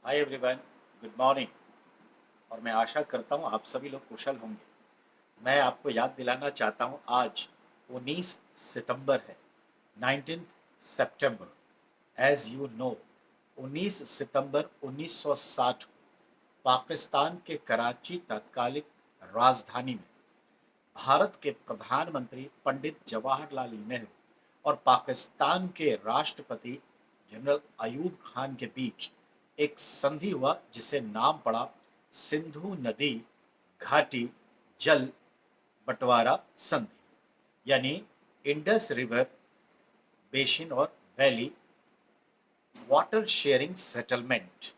Hi everyone, good morning. और मैं आशा करता हूँ आप सभी लोग कुशल होंगे। मैं आपको याद दिलाना चाहता हूँ आज 19 सितंबर है, 19th सितंबर। एज यू नो, 19 सितंबर 1960 को पाकिस्तान के कराची तत्कालिक राजधानी में भारत के प्रधानमंत्री पंडित जवाहरलाल नेहरू और पाकिस्तान के राष्ट्रपति जनरल अयूब खान के बीच एक संधि हुआ जिसे नाम पड़ा सिंधु नदी घाटी जल बंटवारा संधि, यानी इंडस रिवर बेसिन और वैली वाटर शेयरिंग सेटलमेंट।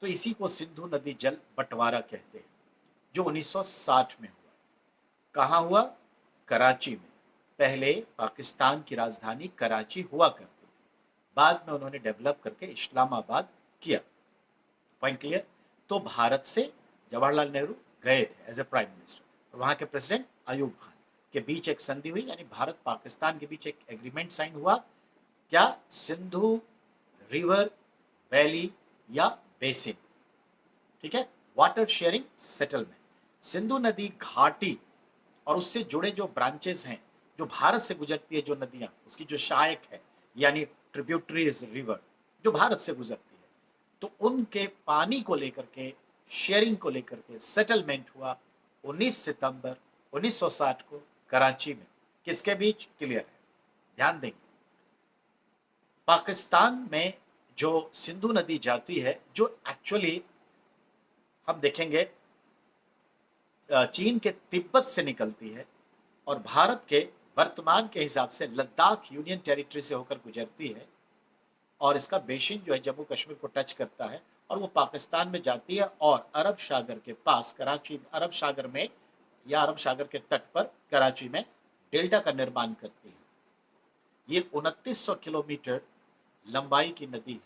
तो इसी को सिंधु नदी जल बंटवारा कहते हैं, जो 1960 में हुआ। कहाँ हुआ? कराची में। पहले पाकिस्तान की राजधानी कराची हुआ करती थी, बाद में उन्होंने डेवलप करके इस्लामाबाद किया। Point clear? तो भारत से जवाहरलाल नेहरू गए थे एज ए प्राइम मिनिस्टर, और वहां के प्रेसिडेंट अयूब खान के बीच एक संधि हुई, यानी भारत पाकिस्तान के बीच एक एग्रीमेंट साइन हुआ। क्या? सिंधु रिवर वैली या बेसिन, ठीक है, वाटर शेयरिंग सेटलमेंट। सिंधु नदी घाटी और उससे जुड़े जो ब्रांचेस हैं, जो भारत से गुजरती है जो नदियां, उसकी जो सहायक है यानी ट्रिब्यूटरीज रिवर जो भारत से गुजरती है, तो उनके पानी को लेकर के, शेयरिंग को लेकर के सेटलमेंट हुआ 19 सितंबर 1960 को कराची में। किसके बीच? क्लियर है, ध्यान देंगे। पाकिस्तान में जो सिंधु नदी जाती है, जो एक्चुअली हम देखेंगे चीन के तिब्बत से निकलती है और भारत के वर्तमान के हिसाब से लद्दाख यूनियन टेरिटरी से होकर गुजरती है, और इसका बेसिन जो है जम्मू कश्मीर को टच करता है और वो पाकिस्तान में जाती है और अरब सागर के पास कराची, अरब सागर में या अरब सागर के तट पर कराची में डेल्टा का निर्माण करती है। ये 2900 किलोमीटर लंबाई की नदी है।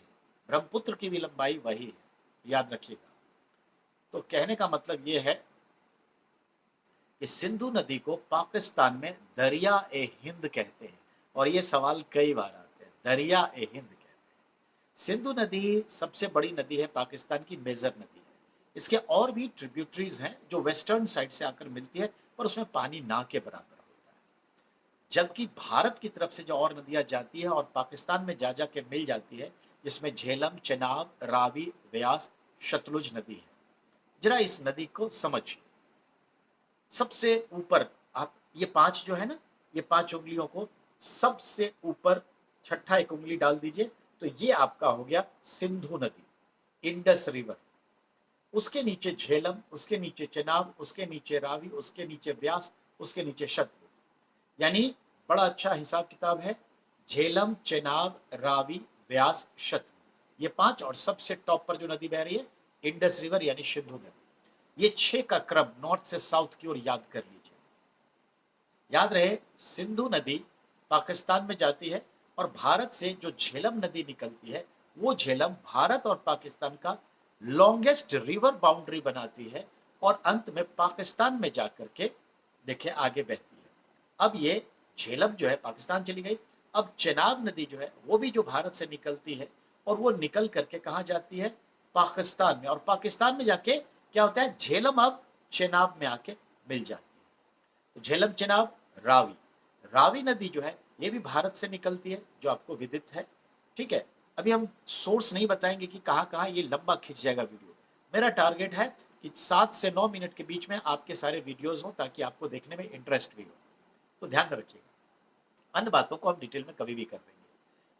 ब्रह्मपुत्र की भी लंबाई वही है, याद रखिएगा। तो कहने का मतलब ये है कि सिंधु नदी को पाकिस्तान में दरिया ए हिंद कहते हैं, और ये सवाल कई बार आते हैं, दरिया ए हिंद कहते हैं। सिंधु नदी सबसे बड़ी नदी है, पाकिस्तान की मेजर नदी है। इसके और भी ट्रिब्यूटरीज हैं जो वेस्टर्न साइड से आकर मिलती है, पर उसमें पानी ना के बराबर होता है। जबकि भारत की तरफ से जो और नदियां जाती है और पाकिस्तान में जा के मिल जाती है, जिसमें झेलम, चेनाब, रावी, व्यास, सतलुज नदी है। जरा इस नदी को समझिए। सबसे ऊपर आप ये पांच जो है ना, ये पांच उंगलियों को सबसे ऊपर छठा एक उंगली डाल दीजिए, तो ये आपका हो गया सिंधु नदी, इंडस रिवर। उसके नीचे झेलम, उसके नीचे चेनाब, उसके नीचे रावी, उसके नीचे व्यास, उसके नीचे शतलुज। यानी बड़ा अच्छा हिसाब किताब है। झेलम, चेनाब, रावी, व्यास, शतलुज, ये पांच, और सबसे टॉप पर जो नदी बह रही है इंडस रिवर यानी सिंधु नदी। ये छह का क्रम नॉर्थ से साउथ की ओर याद कर लीजिए। याद रहे, सिंधु नदी पाकिस्तान में जाती है और भारत से जो झेलम नदी निकलती है, वो झेलम भारत और पाकिस्तान का लॉन्गेस्ट रिवर बाउंड्री बनाती है और अंत में पाकिस्तान में जाकर के देखिए आगे बहती है। अब ये झेलम जो है पाकिस्तान चली गई। अब चेनाब नदी जो है वो भी जो भारत से निकलती है, और वो निकल करके कहाँ जाती है? पाकिस्तान में। और पाकिस्तान में जाके क्या होता है? झेलम अब चेनाब में आके मिल जाती है। तो झेलम, चेनाब, रावी। रावी नदी जो है ये भी भारत से निकलती है, जो आपको विदित है। ठीक है, अभी हम सोर्स नहीं बताएंगे कि कहाँ कहाँ, ये लंबा खिंच जाएगा वीडियो। मेरा टारगेट है कि 7 से 9 मिनट के बीच में आपके सारे वीडियोस हों, ताकि आपको देखने में इंटरेस्ट भी हो। तो ध्यान रखिएगा, अन्य बातों को हम डिटेल में कभी भी कर देंगे।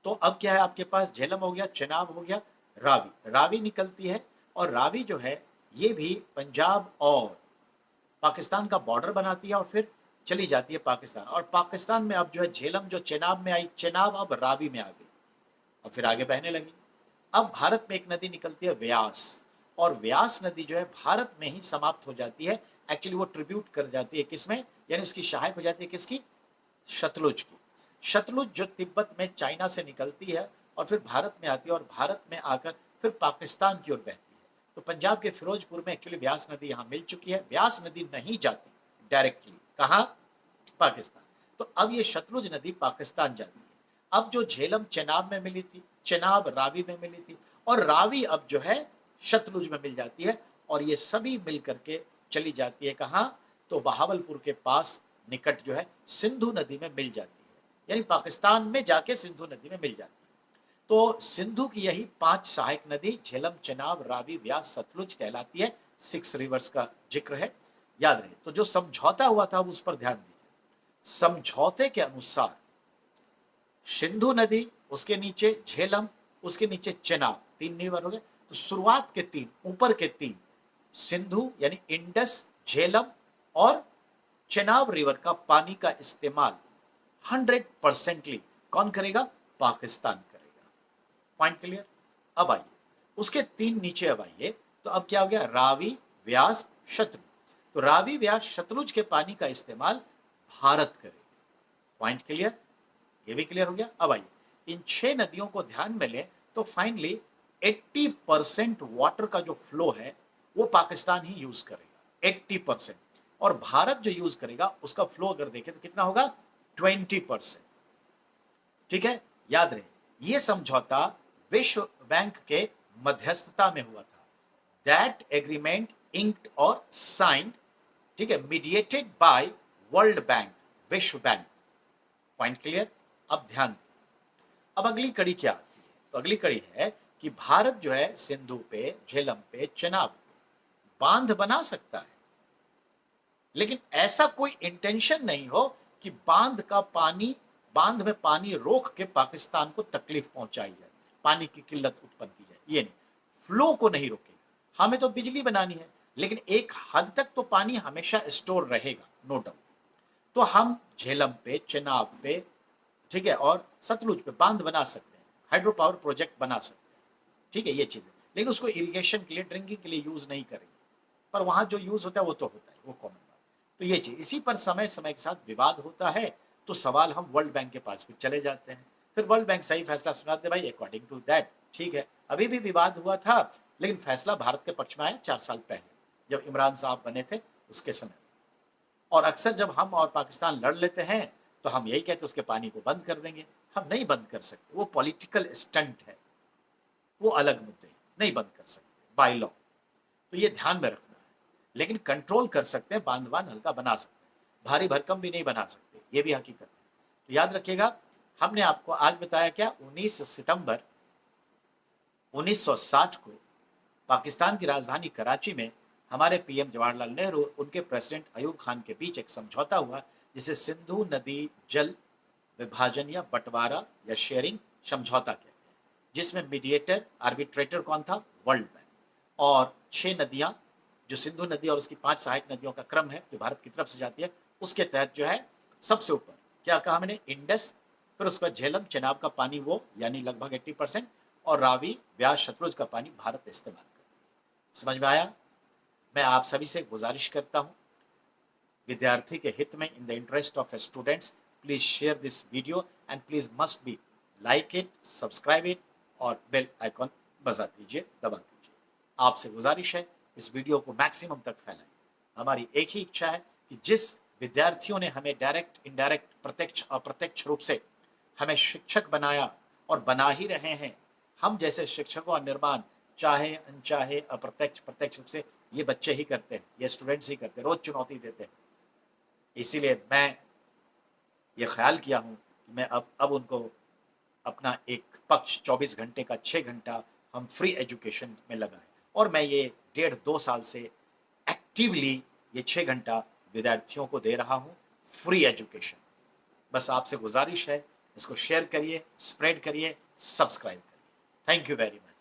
तो अब क्या है आपके पास? झेलम हो गया, चेनाब हो गया, रावी। रावी निकलती है, और रावी जो है ये भी पंजाब और पाकिस्तान का बॉर्डर बनाती है और फिर चली जाती है पाकिस्तान। और पाकिस्तान में अब जो है झेलम जो चेनाब में आई, चेनाब अब रावी में आ गई, और फिर आगे बहने लगी। अब भारत में एक नदी निकलती है व्यास, और व्यास नदी जो है भारत में ही समाप्त हो जाती है। एक्चुअली वो ट्रिब्यूट कर जाती है किसमें, यानी उसकी सहायक हो जाती है किसकी? सतलुज की। सतलुज जो तिब्बत में चाइना से निकलती है और फिर भारत में आती है, और भारत में आकर फिर पाकिस्तान की ओर बहती है। तो पंजाब के फिरोजपुर में एक्चुअली व्यास नदी यहाँ मिल चुकी है। व्यास नदी नहीं जाती डायरेक्टली कहाँ? पाकिस्तान। तो अब ये सतलुज नदी पाकिस्तान जाती है। अब जो झेलम चेनाब में मिली थी, चेनाब रावी में मिली थी, और रावी अब जो है सतलुज में मिल जाती है, और ये सभी मिल करके चली जाती है कहाँ, तो बहावलपुर के पास निकट जो है सिंधु नदी में मिल जाती है, यानी पाकिस्तान में जाके सिंधु नदी में मिल जाती है। तो सिंधु की यही 5 सहायक नदी झेलम, चेनाब, रावी, व्यास, सतलुज कहलाती है। 6 रिवर्स का जिक्र है, याद रहे। तो जो समझौता हुआ था उस पर ध्यान दीजिए। समझौते के अनुसार सिंधु नदी, उसके नीचे झेलम, उसके नीचे चेनाब, 3 रिवर हो गए। तो शुरुआत के 3, ऊपर के 3, सिंधु यानी इंडस, झेलम और चेनाब रिवर का पानी का इस्तेमाल 100% कौन करेगा, पाकिस्तान करेगा। Point clear. अब आइए उसके 3 नीचे, अब आइए तो अब क्या हो गया, रावी, व्यास, शतलुज। तो रावी, व्यास, शतलुज के पानी का इस्तेमाल भारत करेगा। पॉइंट क्लियर, ये भी क्लियर हो गया। अब आइए इन 6 नदियों को ध्यान में लें तो फाइनली 80% वाटर का जो फ्लो है वो पाकिस्तान ही यूज करेगा, 80%। और भारत जो यूज करेगा उसका फ्लो अगर देखें तो कितना होगा, 20%। ठीक है, याद रहे ये समझौता विश्व बैंक के मध्यस्थता में हुआ था। दैट एग्रीमेंट इंक्ड और साइंड, ठीक है, मीडिएटेड बाय वर्ल्ड बैंक, विश्व बैंक। Point clear. अब ध्यान दें, अब अगली कड़ी क्या आती है, तो अगली कड़ी है कि भारत जो है सिंधु पे, झेलम पे, चेनाब पे बांध बना सकता है, लेकिन ऐसा कोई इंटेंशन नहीं हो कि बांध में पानी रोक के पाकिस्तान को तकलीफ पहुंचाई जाए, पानी की किल्लत उत्पन्न की जाए, ये नहीं, फ्लो को नहीं रोकेगा। हमें तो बिजली बनानी है, लेकिन एक हद तक तो पानी हमेशा स्टोर रहेगा, नो डाउट। तो हम झेलम पे, चेनाब पे, ठीक है, और सतलुज पे बांध बना सकते हैं, हाइड्रो पावर प्रोजेक्ट बना सकते हैं, ठीक है, ये चीजें, लेकिन उसको इरिगेशन के लिए, ड्रिंकिंग के लिए यूज नहीं करेंगे। पर वहां जो यूज होता है वो तो होता है, वो कॉमन बात। तो ये चीज, इसी पर समय समय के साथ विवाद होता है, तो सवाल हम वर्ल्ड बैंक के पास भी चले जाते हैं। फिर वर्ल्ड बैंक सही फैसला सुनाते, भाई अकॉर्डिंग टू दैट, ठीक है। अभी भी विवाद हुआ था, लेकिन फैसला भारत के पक्ष में आया 4 साल पहले, जब इमरान साहब बने थे उसके समय। और अक्सर जब हम और पाकिस्तान लड़ लेते हैं तो हम यही कहते हैं उसके पानी को बंद कर देंगे। हम नहीं बंद कर सकते, वो पॉलिटिकल स्टंट है, वो अलग मुद्दे, नहीं बंद कर सकते बाय लॉ। तो ये ध्यान में रखना है, लेकिन कंट्रोल कर सकते हैं, बांधवान हल्का बना सकते हैं, भारी भरकम भी नहीं बना सकते, ये भी हकीकत है। तो याद रखिएगा, हमने आपको आज बताया क्या, 19 सितंबर 1960 को पाकिस्तान की राजधानी कराची में हमारे पीएम जवाहरलाल नेहरू, उनके प्रेसिडेंट अयूब खान के बीच एक समझौता हुआ, जिसे सिंधु नदी जल विभाजन या बंटवारा या शेयरिंग समझौता कहते हैं, जिसमें मीडिएटर, आर्बिट्रेटर कौन था, वर्ल्ड बैंक। और 6 नदियां, जो सिंधु नदी और उसकी 5 सहायक नदियों का क्रम है जो भारत की तरफ से जाती है, उसके तहत जो है सबसे ऊपर क्या कहा मैंने, इंडस, फिर उसका झेलम, चेनाब का पानी वो यानी लगभग 80%, और रावी, व्यास, सतलुज का पानी भारत इस्तेमाल करती है। समझ में आया। मैं आप सभी से गुजारिश करता हूं, विद्यार्थी के हित में, in the interest of students, please share this video and please must be like it, subscribe it, और बेल आइकॉन बजा दीजिए, दबा दीजिए। आपसे गुजारिश है इस वीडियो को मैक्सिमम तक फैलाएं। हमारी एक ही इच्छा है कि जिस विद्यार्थियों ने हमें डायरेक्ट, इनडायरेक्ट, प्रत्यक्ष, अप्रत्यक्ष रूप से हमें शिक्षक बनाया और बना ही रहे हैं, हम जैसे शिक्षकों का निर्माण चाहे अनचाहे, अप्रत्यक्ष, प्रत्यक्ष रूप से ये बच्चे ही करते हैं, ये स्टूडेंट्स ही करते हैं, रोज चुनौती देते हैं। इसीलिए मैं ये ख्याल किया हूँ कि मैं अब उनको अपना एक पक्ष 24 घंटे का 6 घंटा हम फ्री एजुकेशन में लगाएं। और मैं ये 1.5-2 साल से एक्टिवली ये 6 घंटा विद्यार्थियों को दे रहा हूँ, फ्री एजुकेशन। बस आपसे गुजारिश है, इसको शेयर करिए, स्प्रेड करिए, सब्सक्राइब करिए। Thank you very much.